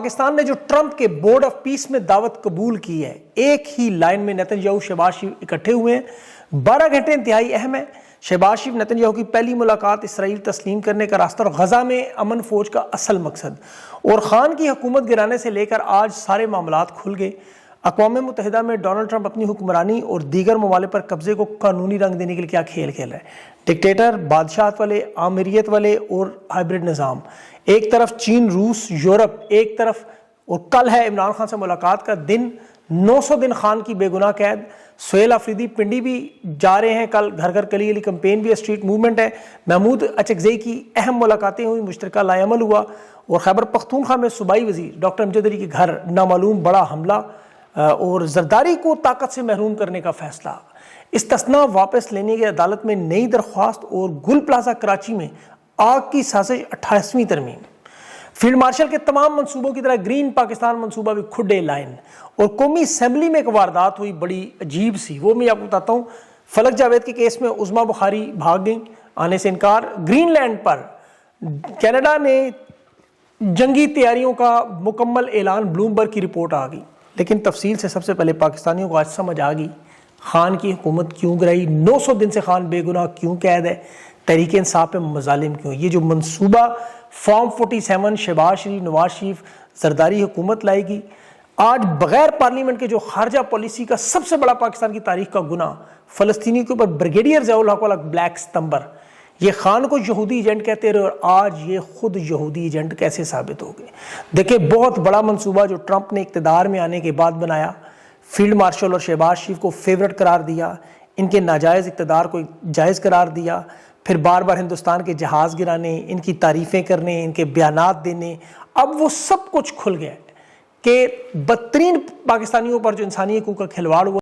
پاکستان نے جو ٹرمپ کے بورڈ آف پیس میں دعوت قبول کی ہے، ایک ہی لائن میں نیتن یاہو شہباز شریف اکٹھے ہوئے ہیں۔ 12 گھنٹے انتہائی اہم ہیں۔ شہباز شریف نیتن یاہو کی پہلی ملاقات اسرائیل تسلیم کرنے کا راستہ اور غزہ میں امن فوج کا اصل مقصد، اور خان کی حکومت گرانے سے لے کر آج سارے معاملات کھل گئے۔ اقوام متحدہ میں ڈونلڈ ٹرمپ اپنی حکمرانی اور دیگر ممالک پر قبضے کو قانونی رنگ دینے کے لیے کیا کھیل کھیل رہے ہیں؟ ڈکٹیٹر، بادشاہت والے، آمریت والے اور ہائبرڈ نظام، ایک طرف چین، روس، یورپ ایک طرف، اور کل ہے عمران خان سے ملاقات کا دن۔ 900 دن خان کی بے گناہ قید۔ سہیل آفریدی پنڈی بھی جا رہے ہیں، کل گھر گھر کلی گلی کمپین بھی ہے، اسٹریٹ موومنٹ ہے۔ محمود اچکزئی کی اہم ملاقاتیں ہوئی، مشترکہ لائے عمل ہوا، اور خیبر پختونخوا میں صوبائی وزیر ڈاکٹر امجد علی کے گھر نامعلوم بڑا حملہ اور زرداری کو طاقت سے محروم کرنے کا فیصلہ۔ استثناء واپس لینے کی عدالت میں نئی درخواست، اور گل پلازہ کراچی میں آگ کی سازش 28ویں ترمیم۔ فیلڈ مارشل کے تمام منصوبوں کی طرح گرین پاکستان منصوبہ بھی کھڈے لائن، اور قومی اسمبلی میں ایک واردات ہوئی بڑی عجیب سی، وہ میں آپ کو بتاتا ہوں۔ فلک جاوید کے کیس میں عظمیٰ بخاری بھاگ گئیں، آنے سے انکار۔ گرین لینڈ پر کینیڈا نے جنگی تیاریوں کا مکمل اعلان، بلومبرگ کی رپورٹ آ گئی۔ لیکن تفصیل سے سب سے پہلے پاکستانیوں کو آج سمجھ آ گئی خان کی حکومت کیوں گرائی، 900 دن سے خان بے گناہ کیوں قید ہے، تحریک انصاف پہ مظالم کیوں۔ یہ جو منصوبہ فارم 47 شہباز شریف، نواز شریف زرداری حکومت لائے گی، آج بغیر پارلیمنٹ کے جو خارجہ پالیسی کا سب سے بڑا پاکستان کی تاریخ کا گناہ، فلسطینی کے اوپر بریگیڈیئر ضیاء الحق والا بلیک ستمبر، یہ خان کو یہودی ایجنٹ کہتے رہے، اور آج یہ خود یہودی ایجنٹ کیسے ثابت ہو گئے۔ دیکھیں، بہت بڑا منصوبہ جو ٹرمپ نے اقتدار میں آنے کے بعد بنایا، فیلڈ مارشل اور شہباز شریف کو فیورٹ قرار دیا، ان کے ناجائز اقتدار کو جائز قرار دیا، پھر بار بار ہندوستان کے جہاز گرانے، ان کی تعریفیں کرنے، ان کے بیانات دینے۔ اب وہ سب کچھ کھل گیا کہ بدترین پاکستانیوں پر جو انسانی حقوق کا کھلواڑ ہوا